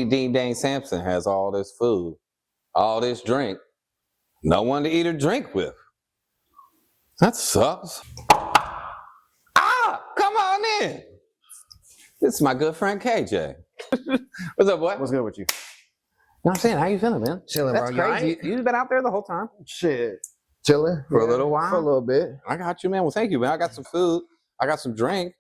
Dean Dane Sampson has all this food, all this drink, no one to eat or drink with. That sucks. Ah, come on in. This is my good friend KJ. What's up, boy? What's good with you? No, I'm saying, how you feeling, man? Chilling, That's bro. crazy. You've been out there the whole time. Shit. Chilling. For a little while? For a little bit. I got you, man. Well, thank you, man. I got some food. I got some drink.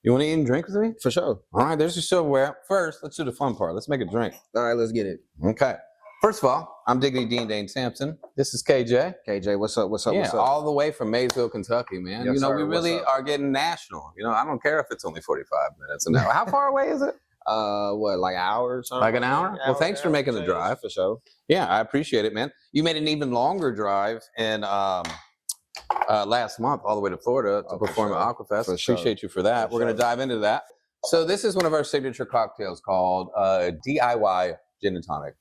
You want to eat and drink with me? For sure. All right, there's your silverware. First, let's do the fun part. Let's make a drink. All right, let's get it. Okay. First of all, I'm Diggity Dean Dane Sampson. This is KJ. KJ, what's up? What's up? Yeah, what's up? all the way from Maysville, Kentucky, man. Yes, you know, sir. we really What's up? are getting national. You know, I don't care if it's only 45 minutes an hour. How far away is it? What, like an hour or something? Like an hour? Well, thanks for making the drive. For sure. Yeah, I appreciate it, man. You made an even longer drive in last month all the way to Florida to perform at Aquafest. For sure. Appreciate you for that. We're going to dive into that. So this is one of our signature cocktails called DIY Gin and Tonic.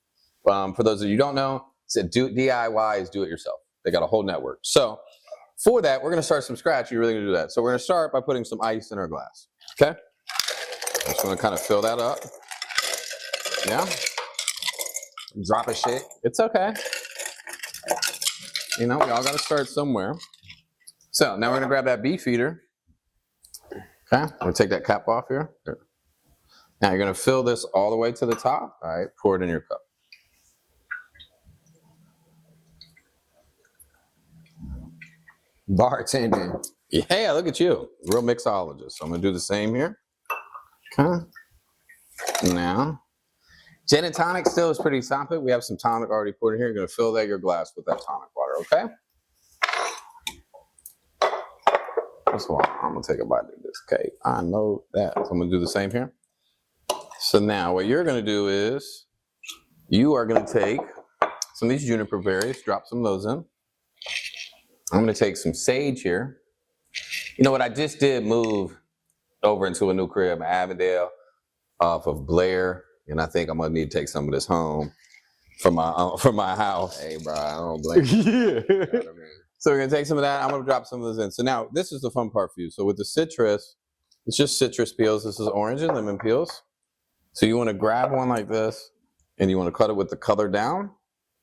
For those of you who don't know, DIY is do it yourself. They got a whole network. So for that, we're going to start from scratch. You're really going to do that. So we're going to start by putting some ice in our glass. Okay? I'm just going to kind of fill that up. Yeah? Dropping shit. It's okay. You know, we all got to start somewhere. So now we're going to grab that beef eater. Okay? I'm going to take that cap off here. Now you're going to fill this all the way to the top. All right? Pour it in your cup. Bartending. Yeah, look at you. Real mixologist. So I'm going to do the same here. Okay. Now, gin and tonic still is pretty topic. We have some tonic already put in here. You're going to fill your glass with that tonic water, okay? First of all, I'm going to take a bite of this cake. I know that. So I'm going to do the same here. So now what you're going to do is you are going to take some of these juniper berries, drop some of those in. I'm going to take some sage here. You know what? I just did move over into a new crib in Avondale off of Blair, and I think I'm going to need to take some of this home from my house. Hey, bro, I don't blame you. Yeah. You know what I mean? So we're going to take some of that. I'm going to drop some of those in. So now this is the fun part for you. So with the citrus, it's just citrus peels. This is orange and lemon peels. So you want to grab one like this, and you want to cut it with the color down.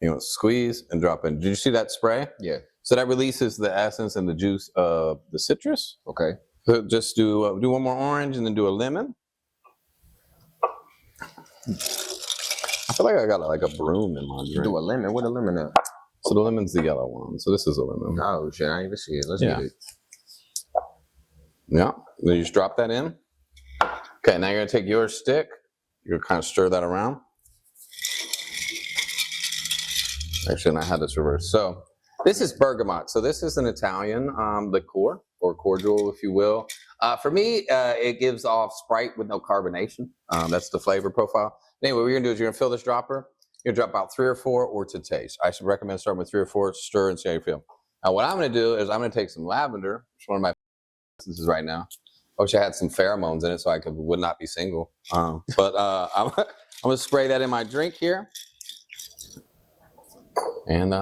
You want to squeeze and drop in. Did you see that spray? Yeah. So that releases the essence and the juice of the citrus. Okay. So just do one more orange and then do a lemon. I feel like I got like a broom in my drink. Do a lemon. What a lemon at? So the lemon's the yellow one. So this is a lemon. Oh, shit. I didn't even see it. Let's Yeah. get it. Yeah. Then you just drop that in. Okay, now you're going to take your stick. You're going to kind of stir that around. Actually, I had this reversed. So this is bergamot. So this is an Italian liqueur or cordial, if you will. For me, it gives off Sprite with no carbonation. That's the flavor profile. Anyway, what you're going to do is you're going to fill this dropper. You're going to drop about 3 or 4 or to taste. I should recommend starting with 3 or 4, stir and see how you feel. Now, what I'm going to do is I'm going to take some lavender, which is one of my businesses right now. I wish I had some pheromones in it so I would not be single. But I'm going to spray that in my drink here. And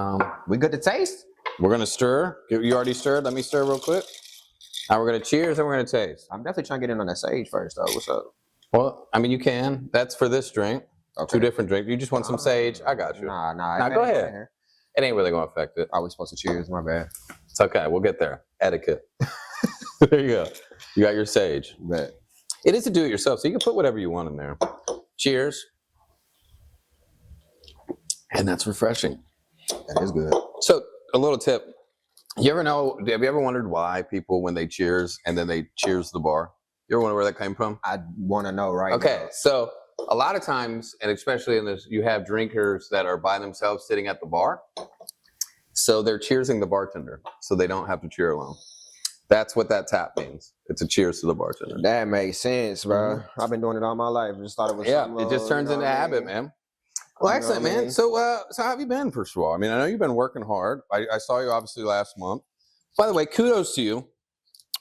We good to taste? we're going to stir. You already stirred? Let me stir real quick. Now we're going to cheers and we're going to taste. I'm definitely trying to get in on that sage first, though. What's up? Well, I mean, you can. That's for this drink. Okay. 2 different drinks. You just want some sage? I got you. Nah. Now go ahead. It ain't really going to affect it. Are we supposed to cheers? My bad. It's okay. We'll get there. Etiquette. There you go. You got your sage. Bet. It is a do-it-yourself, so you can put whatever you want in there. Cheers. And that's refreshing. That is good. So a little tip. Have you ever wondered why people, when they cheers and then they cheers the bar? You ever wonder where that came from? I want to know right Okay, now. so a lot of times, and especially in this, you have drinkers that are by themselves sitting at the bar. So they're cheersing the bartender, so they don't have to cheer alone. That's what that tap means. It's a cheers to the bartender. That makes sense, bro. I've been doing it all my life. Just thought it was Yeah, something it just turns you know into what I habit, mean? man. Well, You know excellent, what I man. mean? So how have you been, first of all? I mean, I know you've been working hard. I saw you obviously last month. By the way, kudos to you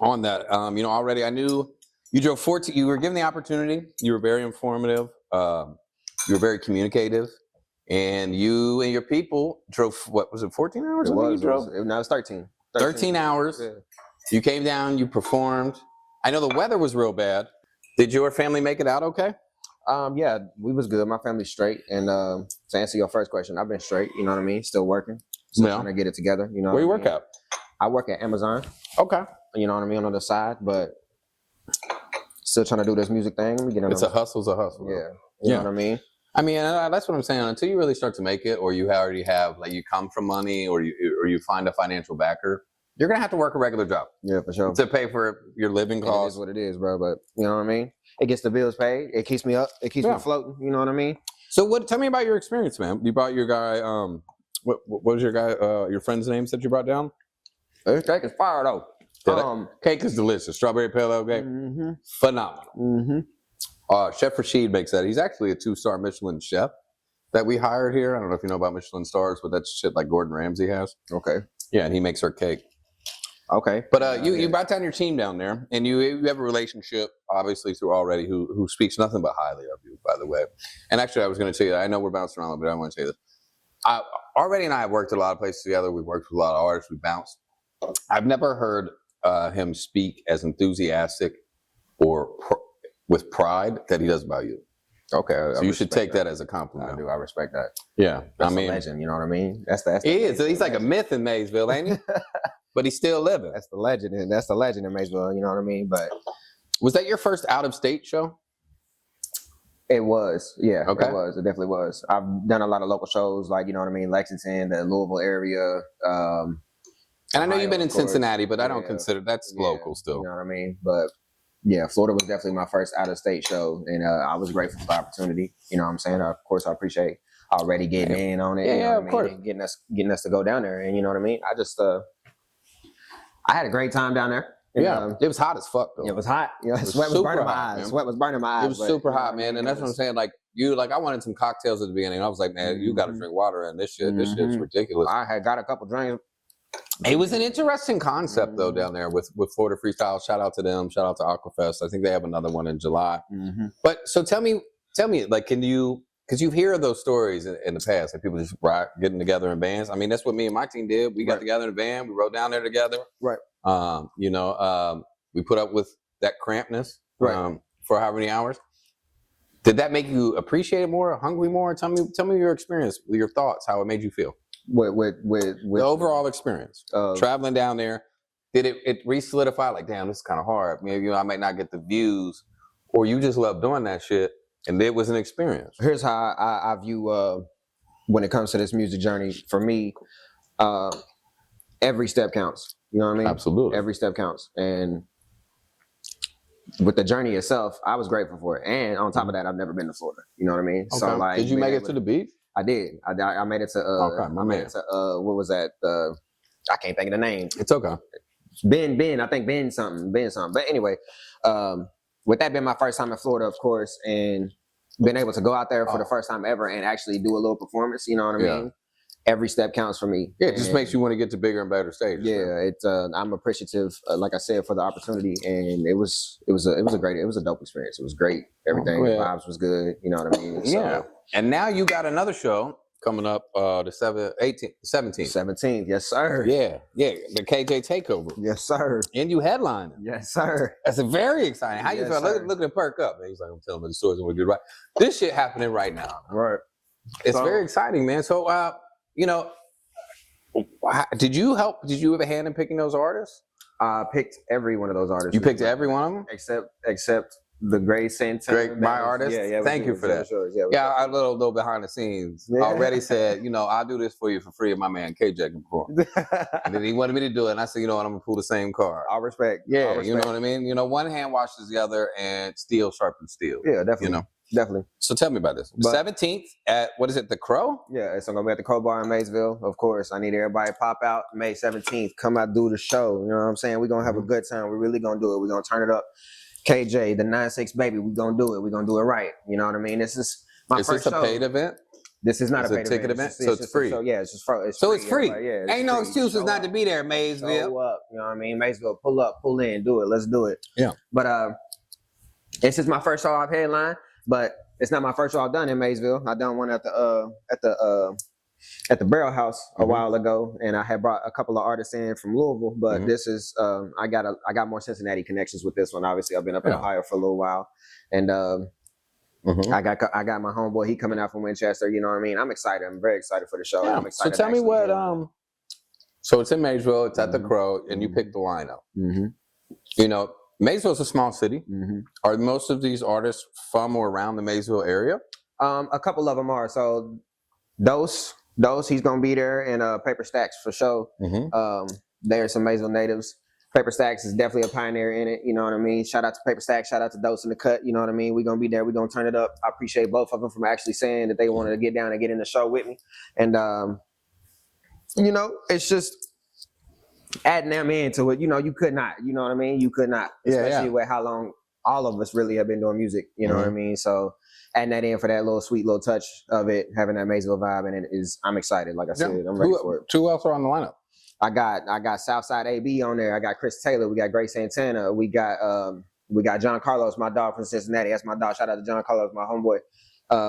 on that. Already I knew you drove 14. You were given the opportunity. You were very informative. You were very communicative. And you and your people drove, what was it, 14 hours? It I think was. you drove? No, it's 13. 13 hours. Yeah. You came down, you performed. I know the weather was real bad. Did your family make it out okay? Yeah, we was good. My family's straight. And to answer your first question, I've been straight. You know what I mean? Still working. Still Yeah. trying to get it together. You know. Where you what work I mean? at? I work at Amazon. Okay. You know what I mean, on the side, but still trying to do this music thing. Let me get on. It's a hustle's a hustle. Yeah. You know what I mean? I mean, that's what I'm saying. Until you really start to make it, or you already have, like, you come from money, or you find a financial backer, you're gonna have to work a regular job. Yeah, for sure. To pay for your living It costs. is what it is, bro. But you know what I mean? It gets the bills paid. It keeps me up. It keeps me floating. You know what I mean? So tell me about your experience, man. You brought your guy, what was your guy, your friend's names that you brought down? This cake is fire though. Cake is delicious. Strawberry pale ale cake. Mm-hmm. Phenomenal. Mm-hmm. Chef Rashid makes that. He's actually a 2-star Michelin chef that we hired here. I don't know if you know about Michelin stars, but that's shit like Gordon Ramsay has. Okay. Yeah, and he makes our cake. Okay. But you brought down your team down there, and you have a relationship, obviously, through Already, who speaks nothing but highly of you, by the way. And actually, I was going to tell you that. I know we're bouncing around a little bit. I want to tell you this. Already and I have worked at a lot of places together. We've worked with a lot of artists. We bounced. I've never heard him speak as enthusiastic or with pride that he does about you. Okay. So you should take that as a compliment. I do. I respect that. Yeah. That's a legend. You know what I mean? That's he is. He's like a myth in Maysville, ain't he? But he's still living. That's the legend, and that's the legend in Maysville. You know what I mean? But was that your first out-of-state show? It was, yeah. Okay. It was. It definitely was. I've done a lot of local shows, like, you know what I mean, Lexington, the Louisville area. And I know you've been in Cincinnati, but I don't consider that's local still. You know what I mean? But yeah, Florida was definitely my first out-of-state show, and I was grateful for the opportunity. You know what I'm saying? Of course, I appreciate already getting in on it. Yeah, you know of course. And getting us to go down there, and you know what I mean? I had a great time down there. And, it was hot as fuck though. It was hot. You know, sweat was burning my eyes. Man. Sweat was burning my eyes. It was super hot, man. And that's what I'm saying. Like I wanted some cocktails at the beginning. I was like, man, you got to drink water, and this shit's ridiculous. I had got a couple drinks. It was an interesting concept though down there with Florida Freestyle. Shout out to them. Shout out to Aquafest. I think they have another one in July. But so tell me, like, can you? Because you hear those stories in the past, like people just getting together in bands. I mean, that's what me and my team did. We got together in a band. We rode down there together. Right. We put up with that crampness right. For how many hours? Did that make you appreciate it more, hungry more? Tell me your experience, your thoughts, how it made you feel. With the overall experience, traveling down there, did it re-solidify? Like, damn, this is kind of hard. Maybe I might not get the views, or you just love doing that shit. And it was an experience. Here's how I view when it comes to this music journey. For me, every step counts. You know what I mean? Absolutely. Every step counts. And with the journey itself, I was grateful for it. And on top of that, I've never been to Florida. You know what I mean? Okay. So like, did you make it to the beach? I did. I made it to. I made it to. What was that? I can't think of the name. It's okay. Ben. I think Ben something. But anyway. With that being my first time in Florida, of course, and being able to go out there for the first time ever and actually do a little performance, you know what I mean? Every step counts for me. Yeah, it just makes you want to get to bigger and better stages. Yeah, I'm appreciative, like I said, for the opportunity, and it was a dope experience. It was great. Everything, the vibes was good. You know what I mean? So, yeah. And now you got another show coming up, the 17th. 17th, yes, sir. Yeah, the KJ Takeover. Yes, sir. And you headlining. Yes, sir. That's very exciting. How you feel? Look at perk up, man. He's like, I'm telling me the stories and we do right. This shit happening right now. Right. It's very exciting, man. So, did you help? Did you have a hand in picking those artists? I picked every one of those artists. You picked every one of them, except the Gray Santana. My artist. Yeah. Thank you for that. A little behind the scenes. Yeah. Already said, I'll do this for you for free if my man KJ can perform. And then he wanted me to do it, and I said, you know what, I'm gonna pull the same card. I respect. Yeah, you know what I mean. One hand washes the other, and steel sharpens steel. Yeah, definitely. Definitely. So tell me about this. 17th at, what is it, the Crow? Yeah, it's gonna be at the Crow Bar in Maysville. Of course, I need everybody to pop out May 17th. Come out, do the show. You know what I'm saying? We're gonna have a good time. We're really gonna do it. We're gonna turn it up. KJ, the 9-6 baby, we're gonna do it. We're gonna do it right. You know what I mean? This is my first show. Is this a paid event? This is not a paid ticket event. So it's free. It's just free. So it's free. Ain't no free. excuses not to be there, Maysville. Show up. You know what I mean? Maysville, pull up, pull in, do it. Let's do it. Yeah. But this is my first show I've headlined, but it's not my first show I've done in Maysville. I done one at the Barrel House a while ago, and I had brought a couple of artists in from Louisville. But this is I got more Cincinnati connections with this one. Obviously, I've been up in Ohio for a little while, and Mhm. I got my homeboy. He coming out from Winchester. You know what I mean? I'm excited. I'm very excited for the show. Yeah. I'm So excited. tell me what. So it's in Maysville. It's at the Mhm. Crow, and you Mhm. picked the lineup. Mm-hmm. You know, Maysville's a small city. Mm-hmm. Are most of these artists from or around the Maysville area? A couple of them are. So Dose, he's gonna be there, and Paper Stacks for sure. Mm-hmm. There's some Maysville natives. Paper Stacks is definitely a pioneer in it. You know what I mean? Shout out to Paper Stacks. Shout out to Dose in the cut. You know what I mean? We're gonna be there. We're gonna turn it up. I appreciate both of them from actually saying that they wanted to get down and get in the show with me. And you know, it's just adding them into it. You know, you could not. You know what I mean? You could not, especially with how long all of us really have been doing music. You know what I mean? So adding that in for that little sweet little touch of it, having that Maysville vibe, and it is. I'm excited. Like I said, I'm ready for it. Who else are on the lineup? I got Southside AB on there. I got Chris Taylor. We got Grace Santana. We got John Carlos, my dog from Cincinnati. That's my dog. Shout out to John Carlos, my homeboy.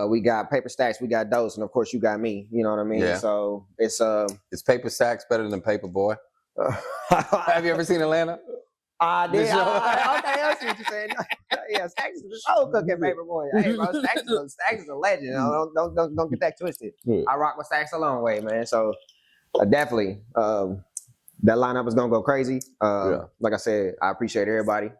We got Paper Stacks. We got Dose, and of course you got me. You know what I mean? Yeah. So it's Paper Stacks better than Paper Boy? Have you ever seen Atlanta? I did. Okay, I see what you're saying. Yeah, Stacks is the soul cooking Paper Boy. Hey, bro, Stacks is a legend. Don't get that twisted. I rock with Stacks a long way, man. So definitely, that lineup is gonna go crazy. Like I said, I appreciate everybody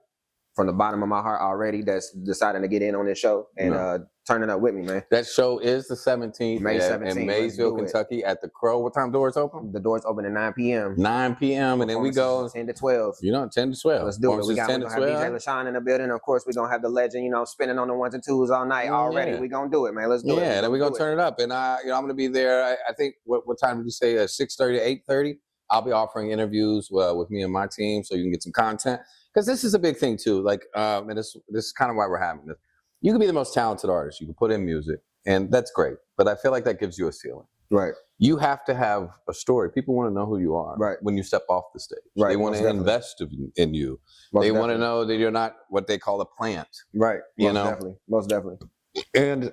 from the bottom of my heart already that's deciding to get in on this show and turning up with me, man. That show is the 17th, May 17th, in Maysville, Kentucky, at the Crow. What time doors open? The doors open at 9 p.m. 9 p.m. and then we go 10 to 12. You know, 10 to 12. Let's do it. We're gonna have DJ LaShawn in the building. Of course, we're gonna have the legend, you know, spinning on the ones and twos all night already. We're gonna do it, man. Let's do it. Yeah, then we're gonna turn it up. And you know, I'm gonna be there. I think what time did you say? 6:30 to 8:30. I'll be offering interviews with me and my team, so you can get some content. Because this is a big thing too. Like, and this is kind of why we're having this. You can be the most talented artist. You can put in music, and that's great. But I feel like that gives you a ceiling. Right. You have to have a story. People want to know who you are. Right. When you step off the stage. Right. They want to invest in you. They want to know that you're not what they call a plant. Right. You know. Definitely. Most definitely. And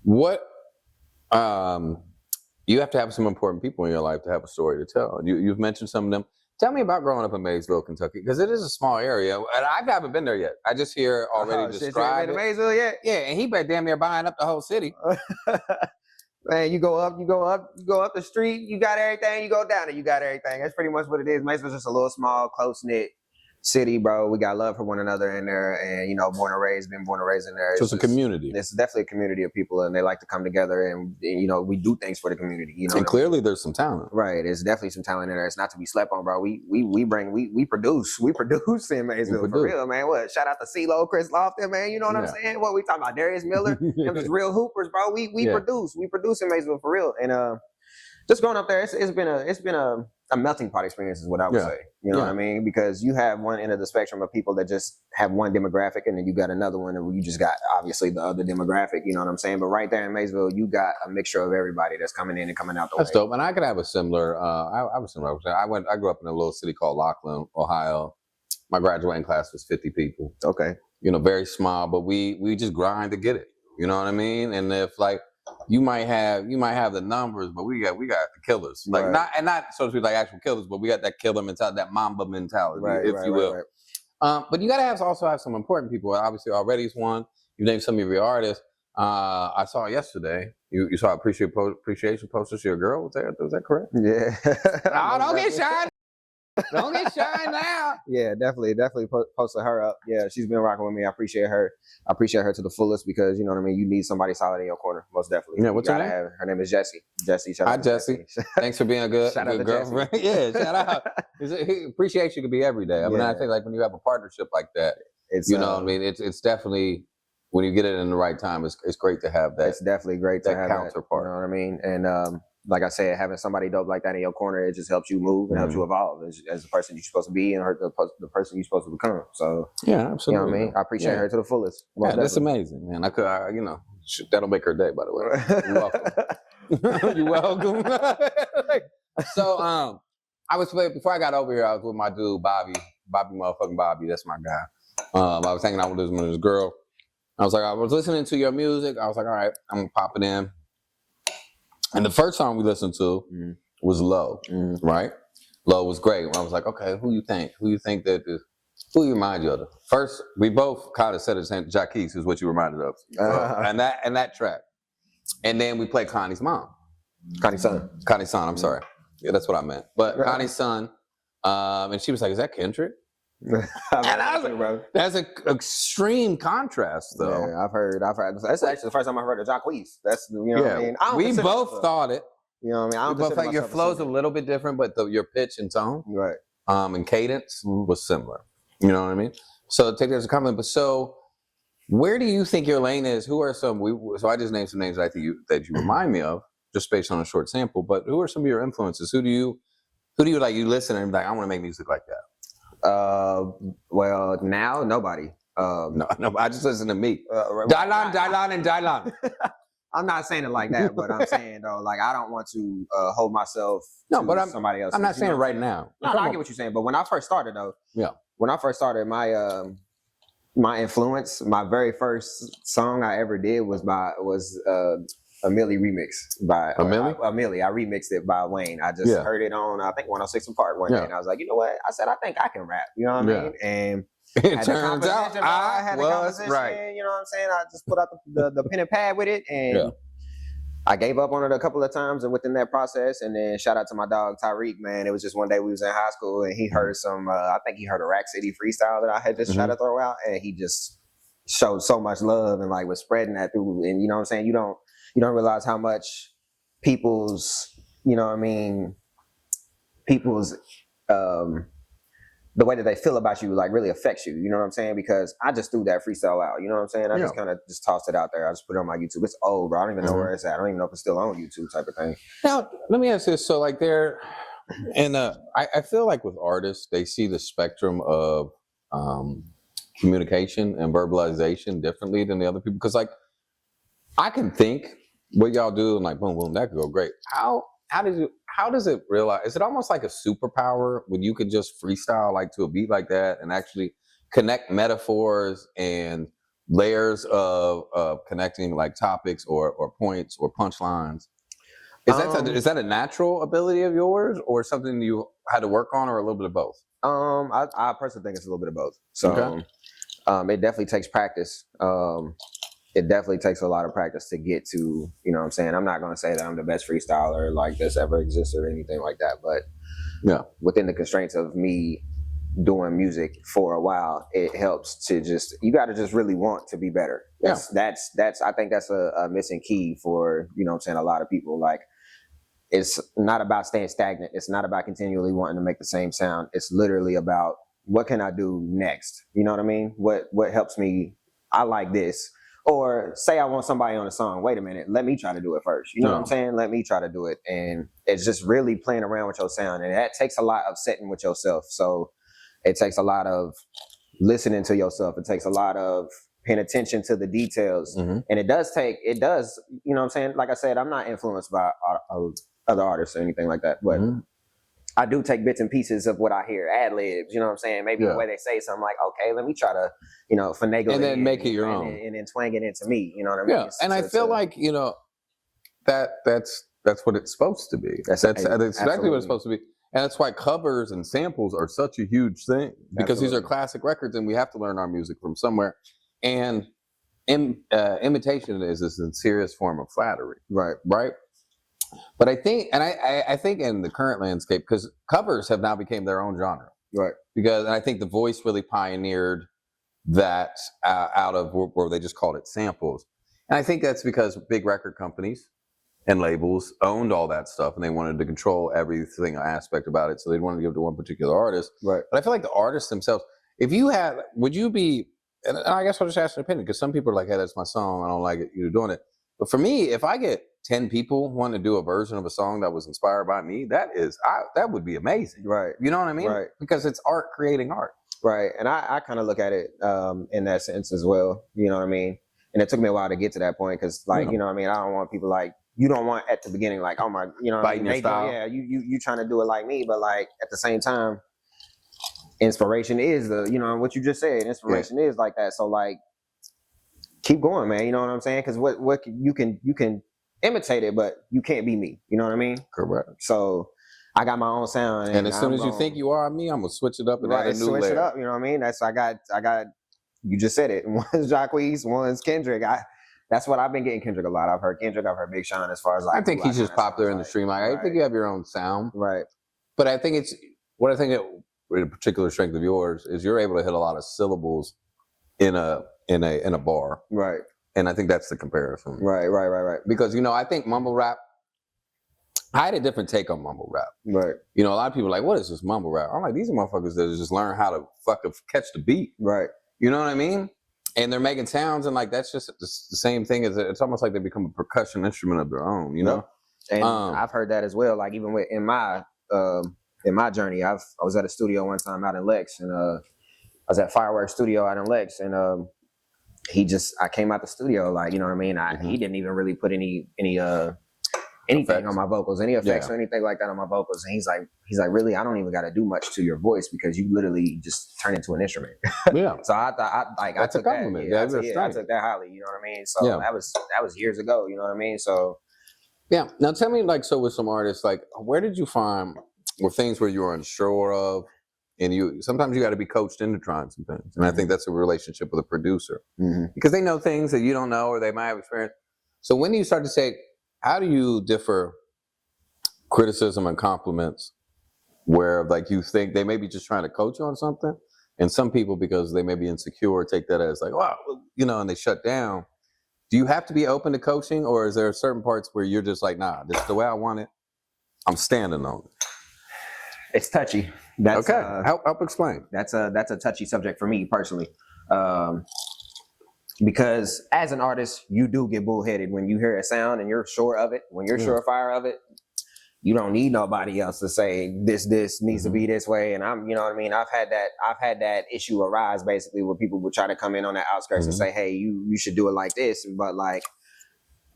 what you have to have some important people in your life to have a story to tell. You've mentioned some of them. Tell me about growing up in Maysville, Kentucky, because it is a small area, and I haven't been there yet. I just hear already described it. Maysville yet? Yeah, and he been damn near buying up the whole city. Man, you go up the street, you got everything. You go down and you got everything. That's pretty much what it is. Maysville's just a little small, close knit city, bro. We got love for one another in there, and you know, been born and raised in there. So it's a community. It's definitely a community of people, and they like to come together, and you know, we do things for the community. You know, and clearly there's some talent. Right, there's definitely some talent in there. It's not to be slept on, bro. We produce in Maysville for real, man. What? Shout out to CeeLo, Chris Lofton, man. You know what I'm saying? What we talking about? Darius Miller, them just real hoopers, bro. We produce in Maysville for real, and just going up there, it's been a melting pot experience is what I would say. You know what I mean? Because you have one end of the spectrum of people that just have one demographic, and then you got another one where you just got obviously the other demographic. You know what I'm saying? But right there in Maysville, you got a mixture of everybody that's coming in and coming out the way. That's dope. And I could have a similar. I was similar. I grew up in a little city called Laughlin, Ohio. My graduating class was 50 people. Okay. You know, very small, but we just grind to get it. You know what I mean? And if like you might have the numbers, but we got the killers. Like not so to speak like actual killers, but we got that killer mentality, that Mamba mentality, if you will. But you gotta also have some important people. Obviously, Already's one. You named some of your artists. I saw yesterday. You saw appreciation posters to your girl. Was that correct? Yeah. Oh, don't get shy. Don't get shy now. Yeah, definitely posted her up. Yeah, she's been rocking with me. I appreciate her. To the fullest because you know what I mean. You need somebody solid in your corner, most definitely. Yeah, what's her name? Her name is Jessie. Shout Hi, out Jessie. Thanks for being a good girlfriend. Yeah, shout out. Appreciation could be every day. I mean, I think like when you have a partnership like that, it's you know what I mean. It's definitely when you get it in the right time. It's great to have that. It's definitely great to have counterpart. You know what I mean? And like I said, having somebody dope like that in your corner, it just helps you move and helps you evolve as the person you're supposed to be and the person you're supposed to become. So yeah, absolutely. You know what I mean? I appreciate her to the fullest. Yeah, that's amazing, man. You know, that'll make her day. By the way, you're welcome. You're welcome. So, before I got over here, I was with my dude Bobby, motherfucking Bobby. That's my guy. I was hanging out with this girl. I was listening to your music. I was like, all right, I'm gonna pop it in. And the first song we listened to was Low, right? Low was great. I was like, okay, who you think? Who you think that Who you remind you of? First, we both kind of said the same. Jackie's is what you reminded of, and that track. And then we played Connie's mom. Connie's son. Connie's son. I'm sorry. Yeah, that's what I meant. But Connie's son, and she was like, "Is that Kendrick?" And I was like, "That's an extreme contrast, though." Yeah, I've heard. That's actually the first time I heard of Jacquees. That's what I mean. We both thought it. You know what I mean? We both thought your flow's a little bit different, but your pitch and tone, right, and cadence was similar. You know what I mean? So take that as a compliment. But so, where do you think your lane is? Who are some? So I just named some names that you remind me of, just based on a short sample. But who are some of your influences? Who do you like? You listen and be like, I want to make music like that. Well, now nobody. No, I just listen to me. Dylan. I'm not saying it like that, but I'm saying though, like I don't want to hold myself to somebody else. I'm not saying it right now. No, I get what you're saying. But when I first started though, my my influence, my very first song I ever did was a Millie remix by Millie. I remixed it by Wayne. I just heard it on I think 106 and Park one day, and I was like, you know what? I said I think I can rap. You know what I mean? And it turns out I had the composition, right. You know what I'm saying? I just put out the pen and pad with it, and I gave up on it a couple of times, and within that process, and then shout out to my dog Tyreek, man. It was just one day we was in high school, and he heard some. I think he heard a Rack City freestyle that I had just tried to throw out, and he just showed so much love and like was spreading that through. And you know what I'm saying? You don't realize how much people's, you know what I mean, people's the way that they feel about you like really affects you. You know what I'm saying? Because I just threw that freestyle out. You know what I'm saying? I just kind of just tossed it out there. I just put it on my YouTube. It's old, bro. I don't even know where it's at. I don't even know if it's still on YouTube type of thing. Now, let me ask this. So like I feel like with artists, they see the spectrum of communication and verbalization differently than the other people. Because like I can think what y'all do and like boom, boom, that could go great. How does it realize? Is it almost like a superpower when you can just freestyle like to a beat like that and actually connect metaphors and layers of connecting like topics or points or punchlines? Is that a natural ability of yours or something you had to work on, or a little bit of both? I personally think it's a little bit of both. So it definitely takes practice. It definitely takes a lot of practice to get to, you know what I'm saying? I'm not going to say that I'm the best freestyler like this ever exists or anything like that, but within the constraints of me doing music for a while, it helps to you got to just really want to be better. That's I think that's a missing key for, you know what I'm saying, a lot of people. Like, it's not about staying stagnant. It's not about continually wanting to make the same sound. It's literally about what can I do next? You know what I mean? What helps me? I like this. Or say I want somebody on a song. Wait a minute, let me try to do it first. You know what I'm saying? Let me try to do it. And it's just really playing around with your sound. And that takes a lot of sitting with yourself. So it takes a lot of listening to yourself. It takes a lot of paying attention to the details. And it does, you know what I'm saying? Like I said, I'm not influenced by other artists or anything like that. But I do take bits and pieces of what I hear, ad libs, you know what I'm saying? Maybe the way they say something, like, okay, let me try to, you know, finagle it. And then make it your own. And then twang it into me, you know what I mean? Yeah, and I feel like, you know, that's what it's supposed to be. That's exactly what it's supposed to be. And that's why covers and samples are such a huge thing, because these are classic records and we have to learn our music from somewhere. And imitation is a sincerest form of flattery. Right. But I think, and I think in the current landscape, because covers have now become their own genre. Right. Because I think The Voice really pioneered that out of where they just called it samples. And I think that's because big record companies and labels owned all that stuff and they wanted to control everything aspect about it. So they wanted to give it to one particular artist. Right. But I feel like the artists themselves, would you be, and I guess I'll just ask an opinion, because some people are like, hey, that's my song, I don't like it, you're doing it. But for me, if I get 10 people wanting to do a version of a song that was inspired by me, that would be amazing. Right. You know what I mean? Right. Because it's art creating art. Right. And I kind of look at it in that sense as well. You know what I mean? And it took me a while to get to that point because, like, you know what I mean? I don't want people like, you don't want at the beginning, like, oh my, you know what I mean? Your style. Yeah, you trying to do it like me, but like at the same time, inspiration is you know, what you just said, inspiration is like that. So like, keep going, man. You know what I'm saying? Because what you can imitate it, but you can't be me. You know what I mean? Correct. So I got my own sound. And as soon as you think you are me, I'm gonna switch it up and add a new switch layer. it up. You know what I mean? I got. You just said it. One's Jacquees, one's Kendrick. That's what I've been getting Kendrick a lot. I've heard Kendrick. I've heard Big Sean. As far as like, I think he's just popular in the stream. I think you have your own sound, right? But I think a particular strength of yours is you're able to hit a lot of syllables in a bar, right? And I think that's the comparison, right. Because I think mumble rap. I had a different take on mumble rap, right? A lot of people are like, what is this mumble rap? I'm like, these are motherfuckers that just learn how to fucking catch the beat, right? You know what I mean? And they're making sounds, and like that's just the same thing as it's almost like they become a percussion instrument of their own, you know. And I've heard that as well. Like even in my journey, I was at a studio one time out in Lex, and I was at Fireworks Studio out in Lex, and I came out the studio like, you know what I mean. He didn't even really put anything effects on my vocals, any effects or anything like that on my vocals. And he's like, really, I don't even got to do much to your voice because you literally just turn into an instrument. Yeah. So I thought, that's a compliment. I took that highly. You know what I mean? So that was years ago. You know what I mean? So yeah. Now tell me, like, so with some artists, like, where did you find were things where you were unsure of, and sometimes you got to be coached into trying some things, and I think that's a relationship with a producer because they know things that you don't know or they might have experience. So when do you start to say, how do you differ criticism and compliments where like you think they may be just trying to coach you on something, and some people, because they may be insecure, take that as like, wow, and they shut down. Do you have to be open to coaching, or is there certain parts where you're just like, nah, this is the way I want it, I'm standing on it? It's touchy. That's, okay. Help explain. That's a touchy subject for me personally. Because as an artist, you do get bullheaded when you hear a sound and you're sure of it. When you're surefire of it, you don't need nobody else to say this needs to be this way. And you know what I mean? I've had that issue arise basically where people would try to come in on the outskirts and say, hey, you should do it like this. But like,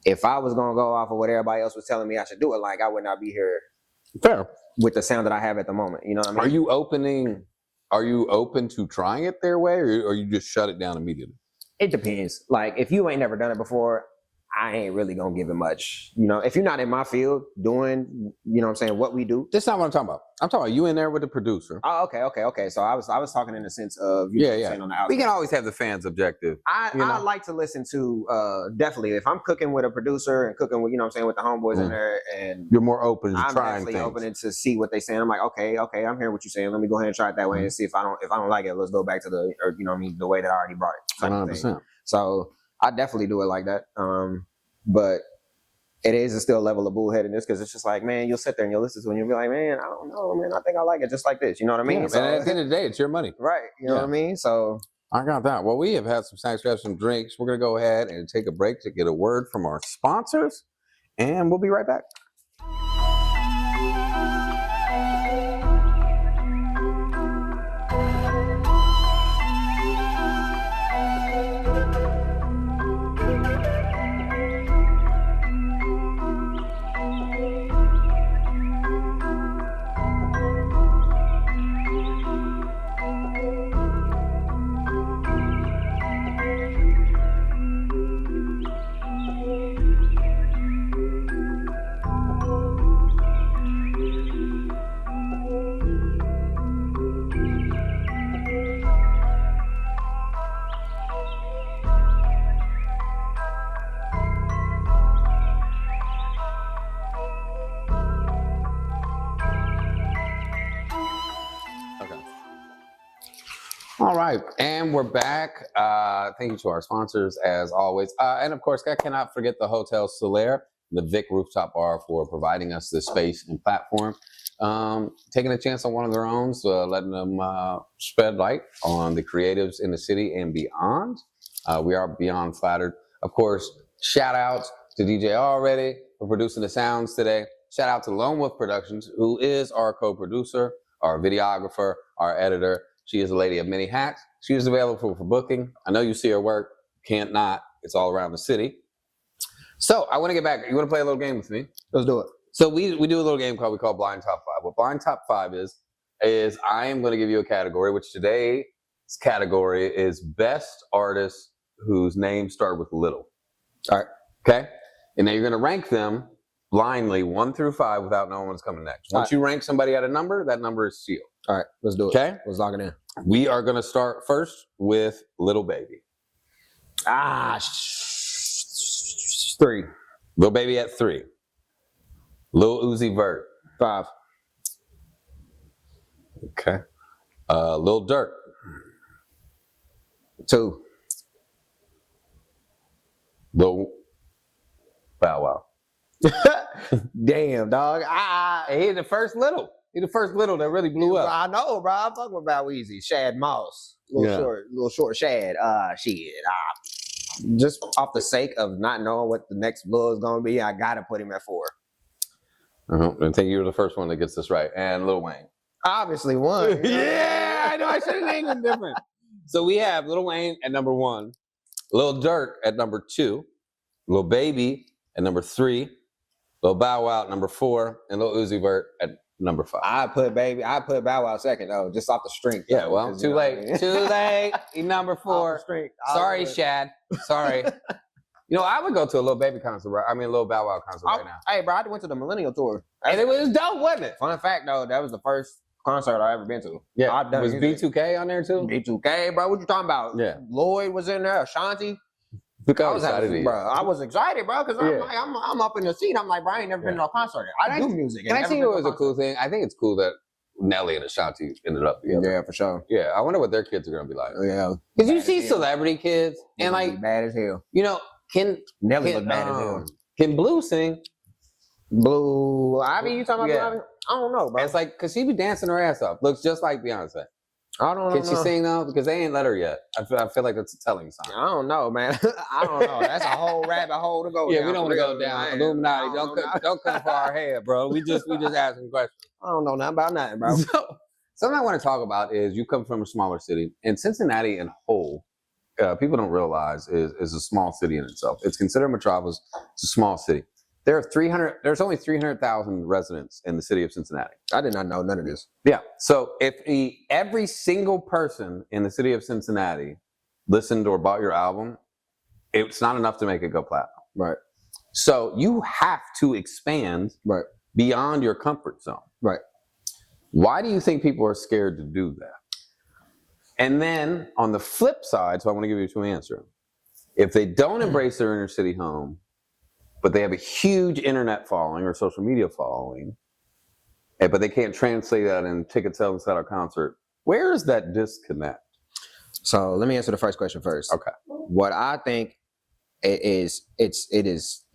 if I was gonna go off of what everybody else was telling me I should do it like, I would not be here. Fair. With the sound that I have at the moment. You know what I mean? Are you open to trying it their way, or you just shut it down immediately? It depends. Like, if you ain't never done it before, I ain't really gonna give it much. If you're not in my field doing, you know what I'm saying, what we do. That's not what I'm talking about. I'm talking about you in there with the producer. Oh, okay. So I was talking in the sense of saying on the outside. We can always have the fans' objective. I like to listen to definitely if I'm cooking with a producer and cooking with, you know what I'm saying, with the homeboys in there, and you're more open to I'm trying definitely things. open to see what they saying. I'm like, okay, I'm hearing what you're saying. Let me go ahead and try it that way and see if I don't like it, let's go back to the way that I already brought it. 100%. So I definitely do it like that. But it is still a level of bullheadedness because it's just like, man, you'll sit there and you'll listen to it and you'll be like, man, I don't know, man, I think I like it just like this. You know what I mean? Yeah, so, and at the end of the day, it's your money. Right. You know what I mean? So I got that. Well, we have had some snacks, we have some drinks. We're going to go ahead and take a break to get a word from our sponsors, and we'll be right back. All right, and we're back. Thank you to our sponsors, as always. And of course, I cannot forget the Hotel Solaire, the Vic Rooftop Bar, for providing us this space and platform. Taking a chance on one of their own, so letting them spread light on the creatives in the city and beyond. We are beyond flattered. Of course, shout outs to DJ already for producing the sounds today. Shout out to Lone Wolf Productions, who is our co-producer, our videographer, our editor. She is a lady of many hats. She is available for booking. I know you see her work. Can't not. It's all around the city. So I want to get back. You want to play a little game with me? Let's do it. So we do a little game we call Blind Top 5. What Blind Top 5 is I am going to give you a category, which today's category is best artists whose names start with little. All right. Okay? And now you're going to rank them blindly 1 through 5 without knowing what's coming next. Once you rank somebody at a number, that number is sealed. All right, let's do it. Okay? Let's lock it in. We are going to start first with Little Baby. 3. Little Baby at 3. Lil Uzi Vert. 5. Okay. Lil Durk. 2. Lil Bow Wow. Damn, dog. He's the first little. He's the first little that really blew up. I know, bro. I'm fucking with Bow Weezy. Shad Moss. Little short Shad. Shit. Just off the sake of not knowing what the next blow is gonna be, I gotta put him at 4. I think you were the first one that gets this right. And Lil Wayne. Obviously one. Yeah, I know. I should have named them different. So we have Lil Wayne at number 1, Lil Durk at number 2, Lil Baby at number 3, Lil Bow Wow at number 4, and Lil Uzi Vert at number 5. I put Bow Wow second though, just off the strength. Yeah, though, well, too late. Too late. He's number 4. Sorry, Shad. Sorry. I would go to a Lil Baby concert. I mean, a Lil Bow Wow concert right now. Hey, bro, I went to the Millennial Tour. And it was dope, wasn't it? Fun fact though, that was the first concert I ever been to. Yeah. I've done Was music. B2K on there too? B2K, bro. What you talking about? Yeah. Lloyd was in there. Ashanti. Look how I was excited he is. bro. I was excited, bro, because I'm up in the seat. I'm like, bro, I ain't never been to a concert. I do music. Can I tell you what was a cool thing? I think it's cool that Nelly and Ashanti ended up together. Yeah, for sure. Yeah, I wonder what their kids are gonna be like. Yeah. Because you see celebrity kids and like bad as hell. Can Nelly look bad as hell. Can Blue sing? Blue Ivy, you talking about Blue Ivy? I don't know, bro. It's like because she be dancing her ass off. Looks just like Beyonce. I don't know. Can she sing though? Because they ain't let her yet. I feel like that's a telling sign. I don't know, man. I don't know. That's a whole rabbit hole to go down. Yeah, we don't want to go down. Illuminati, don't come for our head, bro. We just asking questions. I don't know nothing about nothing, bro. So, something I want to talk about is you come from a smaller city, and Cincinnati in whole, people don't realize is a small city in itself. It's considered a metropolis. It's a small city. There's only 300,000 residents in the city of Cincinnati. I did not know none of this. Yeah. So if every single person in the city of Cincinnati listened or bought your album, it's not enough to make it go platinum. Right. So you have to expand beyond your comfort zone. Right. Why do you think people are scared to do that? And then on the flip side, so I want to give you two answers. If they don't embrace their inner city home, but they have a huge internet following or social media following, but they can't translate that in ticket sales at a concert, where is that disconnect? So let me answer the first question first. Okay. What I think it is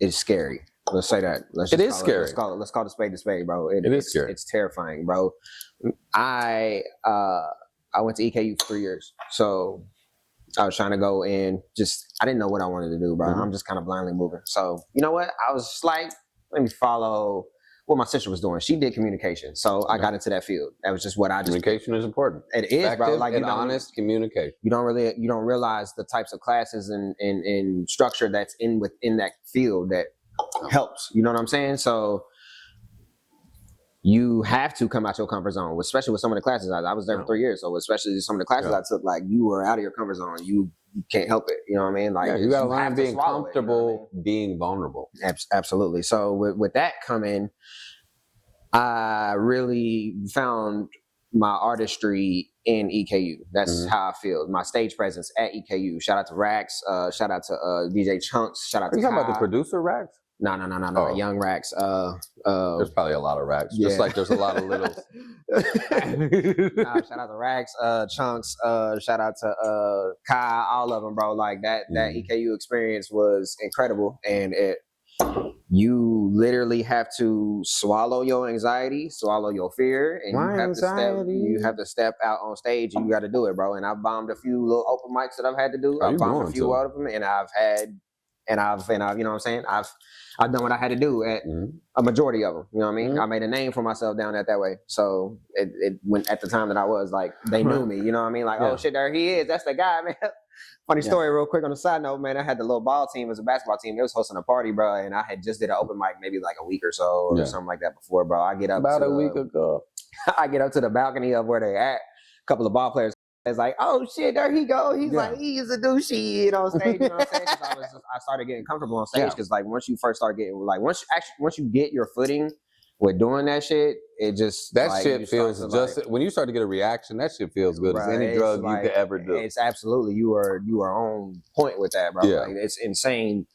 scary. Let's say that. It is scary. Let's call it a spade, bro. It is scary. It's terrifying, bro. I went to EKU for 3 years, so I was trying to go in. I didn't know what I wanted to do, bro. Mm-hmm. I'm just kind of blindly moving. So you know what? I was just like, let me follow what my sister was doing. She did communication, so I got into that field. That was just what I just. Communication is important. It is, effective, bro. Like and honest communication. You don't realize the types of classes and structure that's within that field that helps. You know what I'm saying? So you have to come out your comfort zone, especially with some of the classes. I was there for 3 years, so especially some of the classes I took, like you were out of your comfort zone. You can't help it. You know what I mean? Like you got to learn being swallow comfortable, it, you know what I mean? being vulnerable. Absolutely. So with that coming, I really found my artistry in EKU. That's how I feel. My stage presence at EKU. Shout out to Rax. Shout out to DJ Chunks. Shout out to. Are you talking about the producer Rax? No. Oh. Young Rax. There's probably a lot of Rax, just like there's a lot of littles. Shout out to Rax, Chunks. Shout out to Kai. All of them, bro. Like that EKU experience was incredible, and you literally have to swallow your anxiety, swallow your fear, and you have to step out on stage, and you got to do it, bro. And I've bombed a few little open mics that I've had to do. I've bombed a few out of them, and I've you know what I'm saying? I've done what I had to do at a majority of them. You know what I mean? I made a name for myself down that way. So it went at the time that I was like, they knew me. You know what I mean? Like, oh shit, there he is. That's the guy, man. Funny story, real quick on the side note, man. I had the little ball team as a basketball team. They was hosting a party, bro, and I had just did an open mic maybe like a week or so or something like that before, bro. I get up about a week ago. I get up to the balcony of where they at. A couple of ball players It's like, oh shit, there he go. He's Yeah. like, he used to do shit on stage. You know what I'm saying? 'Cause I started getting comfortable on stage because like once you first start getting like once you get your footing with doing that shit, it just that like, shit feels just like, when you start to get a reaction. That shit feels good as bruh, any it's drug like, you could ever do. It's absolutely you are on point with that, bro. Yeah. Like it's insane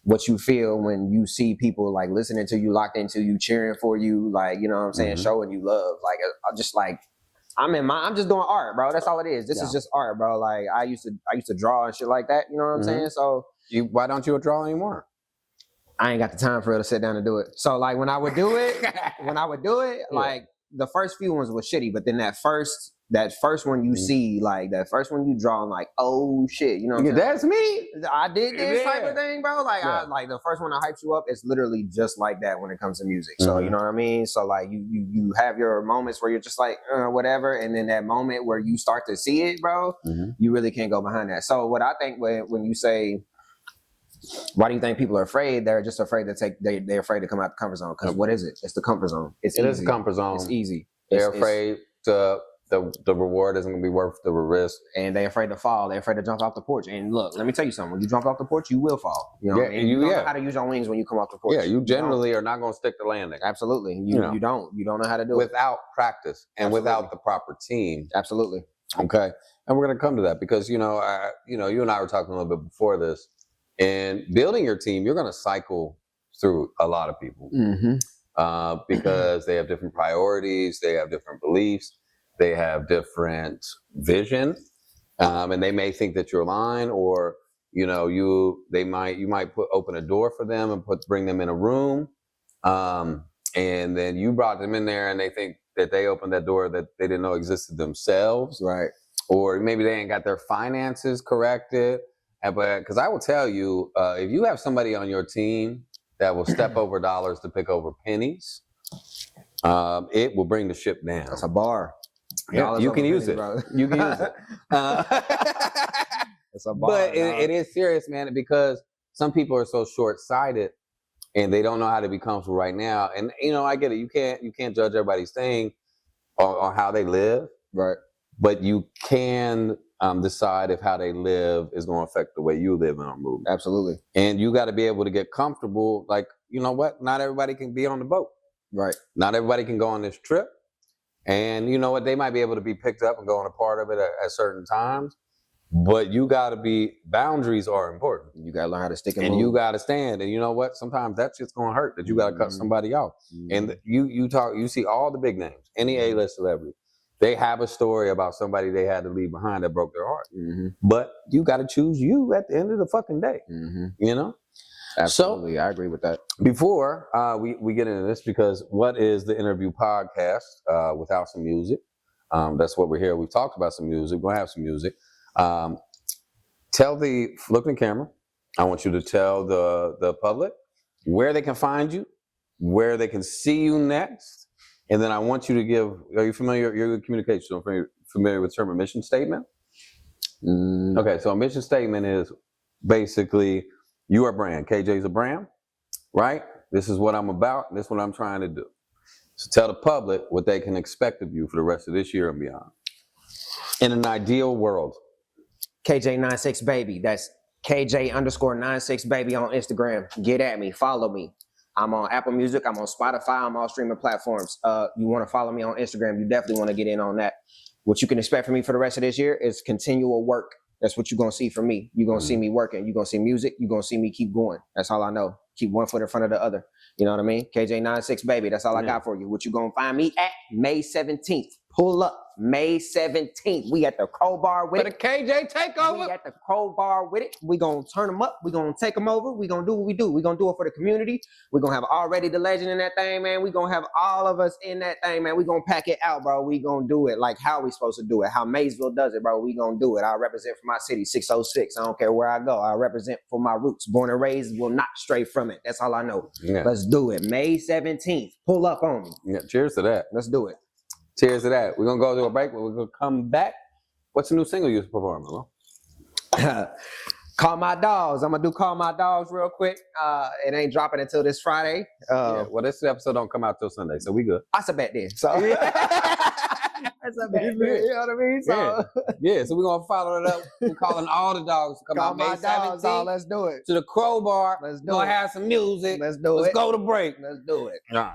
what you feel when you see people like listening to you, locked into you, cheering for you, like, you know what I'm saying, showing you love. Like I just like I'm just doing art, bro. That's all it is. This is just art, bro. Like I used to draw and shit like that. You know what I'm saying? So why don't you draw anymore? I ain't got the time for it to sit down and do it. So like when I would do it, like the first few ones was shitty, but then that first one you see, like that first one you draw, I'm like, oh shit, you know what I'm saying? That's me. I did this type of thing, bro. Like Yeah. I like the first one I hyped you up, it's literally just like that when it comes to music. So you know what I mean? So like you have your moments where you're just like whatever, and then that moment where you start to see it, bro, you really can't go behind that. So what I think when you say, why do you think people are afraid? They're just afraid to they're afraid to come out the comfort zone. Because what is it? It's the comfort zone. It is a comfort zone. It's easy. They're afraid the reward isn't going to be worth the risk. And they're afraid to fall. They're afraid to jump off the porch. And look, let me tell you something. When you jump off the porch, you will fall. You know what I mean? You don't know how to use your wings when you come off the porch. Yeah, you generally are not going to stick the landing. Absolutely. You don't know how to do it. Without practice and without the proper team. Absolutely. Okay. And we're going to come to that because, you and I were talking a little bit before this. And building your team, you're going to cycle through a lot of people because they have different priorities, they have different beliefs, they have different vision, and they may think that you're lying, or you might open a door for them and bring them in a room, and then you brought them in there, and they think that they opened that door that they didn't know existed themselves, right? Or maybe they ain't got their finances corrected. But because I will tell you, if you have somebody on your team that will step over dollars to pick over pennies, it will bring the ship down. That's a bar. Yeah, you can use it. You can use it. It's a bar. But it is serious, man, because some people are so short-sighted and they don't know how to be comfortable right now. And I get it. You can't judge everybody's thing on how they live, right? But you can decide if how they live is going to affect the way you live in our movement. Absolutely. And you got to be able to get comfortable. Like, you know what? Not everybody can be on the boat. Right. Not everybody can go on this trip. And you know what? They might be able to be picked up and go on a part of it at certain times. But you got to be, boundaries are important. You got to learn how to stick and move. You got to stand. And you know what? Sometimes that shit's going to hurt that you got to cut somebody off. And you see all the big names, any A-list celebrity. They have a story about somebody they had to leave behind that broke their heart. But you got to choose you at the end of the fucking day. Absolutely. I agree with that. Before we get into this, because what is the interview podcast without some music? That's what we're here. We've talked about some music. We're going to have some music. Look in the camera. I want you to tell the public where they can find you, where they can see you next. And then I want you to give, are you familiar, you're with communication, so familiar with the term a mission statement? Okay, so a mission statement is basically, you are a brand. KJ's a brand, right? This is what I'm about, and this is what I'm trying to do. So tell the public what they can expect of you for the rest of this year and beyond. In an ideal world. KJ96 baby, that's KJ_96 baby on Instagram. Get at me, follow me. I'm on Apple Music. I'm on Spotify. I'm on all streaming platforms. You want to follow me on Instagram, you definitely want to get in on that. What you can expect from me for the rest of this year is continual work. That's what you're going to see from me. You're going to see me working. You're going to see music. You're going to see me keep going. That's all I know. Keep one foot in front of the other. You know what I mean? KJ96 baby. That's all I got for you. What you going to find me at May 17th. Pull up May 17th. We at the Crowbar with it. For the KJ takeover. We at the Crowbar with it. We gonna turn them up. We gonna take them over. We gonna do what we do. We gonna do it for the community. We gonna have already the legend in that thing, man. We gonna have all of us in that thing, man. We gonna pack it out, bro. We gonna do it like how we supposed to do it. How Maysville does it, bro. We gonna do it. I represent for my city, 606. I don't care where I go. I represent for my roots. Born and raised, will not stray from it. That's all I know. Yeah. Let's do it. May 17th. Pull up on me. Yeah. Cheers to that. Let's do it. Cheers to that. We're going to go to a break, but we're going to come back. What's the new single you're performing, bro? Call My Dogs. I'm going to do Call My Dogs real quick. It ain't dropping until this Friday. Well, this episode don't come out till Sunday, so we good. I bet then. So That's a big deal. You know what I mean? So Yeah. So we're gonna follow it up. We're calling all the dogs to come call out May my dogs 17th out. Let's do it. to the Crowbar. Let's do We're gonna it. have some music. Let's do it. Let's go to break. Let's do it. All right.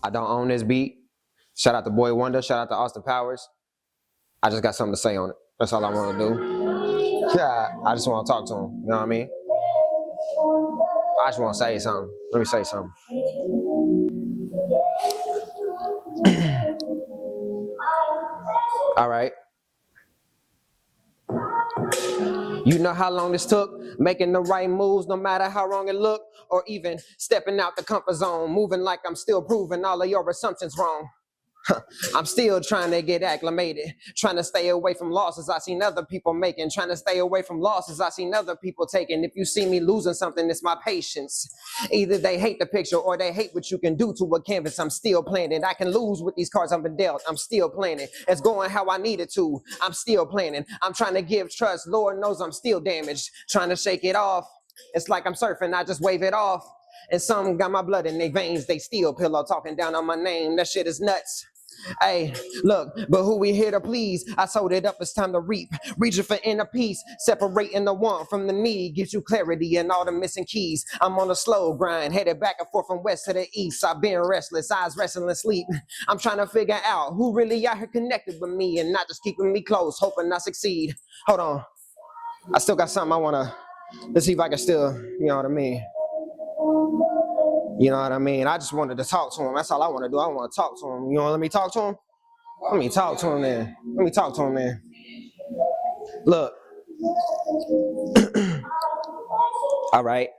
I don't own this beat. Shout out to Boy Wonder. Shout out to Austin Powers. I just got something to say on it. That's all I want to do. Yeah, I just want to talk to him. You know what I mean? I just want to say something. Let me say something. All right. You know how long this took, making the right moves, no matter how wrong it looked, or even stepping out the comfort zone, moving like I'm still proving all of your assumptions wrong. I'm still trying to get acclimated, trying to stay away from losses I seen other people making, trying to stay away from losses I seen other people taking. If you see me losing something, it's my patience. Either they hate the picture or they hate what you can do to a canvas. I'm still playing it. I can lose with these cards I've been dealt. I'm still playing it. It's going how I need it to. I'm still planning. I'm trying to give trust. Lord knows I'm still damaged, trying to shake it off. It's like I'm surfing, I just wave it off. And some got my blood in their veins. They still pillow talking down on my name. That shit is nuts. Hey, look, but who we here to please? I sold it up, it's time to reap. Reaching for inner peace, separating the want from the need gives you clarity and all the missing keys. I'm on a slow grind, headed back and forth from west to the east. I've been restless, eyes resting in sleep. I'm trying to figure out who really out here connected with me and not just keeping me close, hoping I succeed. Hold on, I still got something I wanna, let's see if I can still, you know what I mean? You know what I mean? I just wanted to talk to him. That's all I want to do. I want to talk to him. You want to let me talk to him? Let me talk to him then. Let me talk to him then. Look. All right.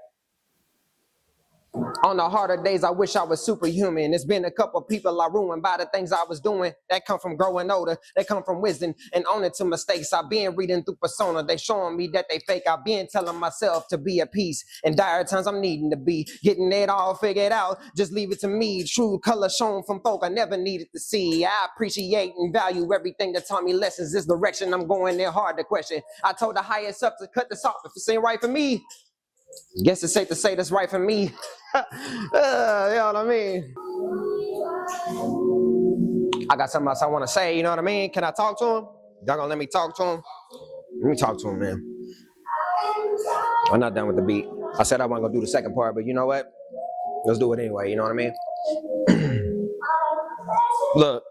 On the harder days, I wish I was superhuman. There's been a couple people I ruined by the things I was doing. That come from growing older. That come from wisdom and owning to mistakes. I've been reading through persona. They showing me that they fake. I've been telling myself to be at peace. In dire times, I'm needing to be. Getting it all figured out. Just leave it to me. True color shown from folk I never needed to see. I appreciate and value everything that taught me lessons. This direction I'm going, they're hard to question. I told the highest up to cut this off if it ain't right for me. Guess it's safe to say that's right for me. You know what I mean? I got something else I want to say, you know what I mean? Can I talk to him? Y'all gonna let me talk to him? Let me talk to him, man. I'm not done with the beat. I said I wasn't gonna do the second part, but you know what? Let's do it anyway, you know what I mean? Look.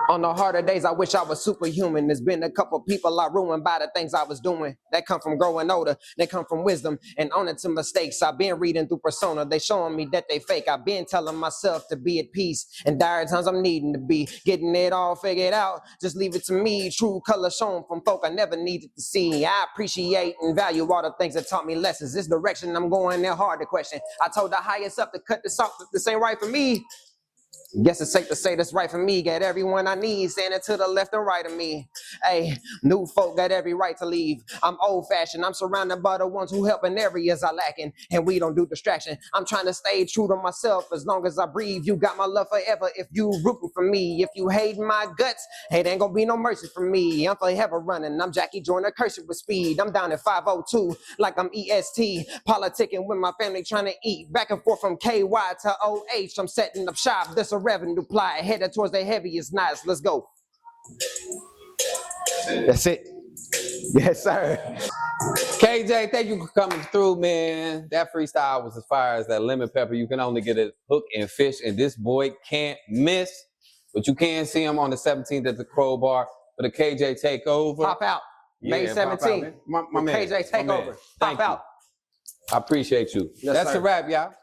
On the harder days, I wish I was superhuman. There's been a couple people I ruined by the things I was doing. That come from growing older. They come from wisdom and owning to mistakes. I've been reading through persona. They showing me that they fake. I've been telling myself to be at peace. In dire times, I'm needing to be. Getting it all figured out. Just leave it to me. True color shown from folk I never needed to see. I appreciate and value all the things that taught me lessons. This direction I'm going, they're hard to question. I told the highest up to cut this off if this ain't right for me. Guess it's safe to say that's right for me. Got everyone I need standing to the left and right of me. Hey, new folk got every right to leave. I'm old fashioned. I'm surrounded by the ones who help in areas I lacking. And we don't do distraction. I'm trying to stay true to myself as long as I breathe. You got my love forever if you rooting for me. If you hate my guts, hey, there ain't gonna be no mercy for me. I'm forever running. I'm Jackie Joyner cursing with speed. I'm down at 502 like I'm EST. Politicking with my family trying to eat. Back and forth from KY to OH. I'm setting up shop. This a revenue plot headed towards the heaviest knots. Let's go. That's it. Yes, sir. KJ, thank you for coming through, man. That freestyle was as fire as that lemon pepper. You can only get a hook and fish, and this boy can't miss. But you can see him on the 17th at the Crowbar for the KJ Takeover. Pop out. May 17th. My man. KJ Takeover. Pop out. I appreciate you. Yes, That's sir. a wrap, y'all.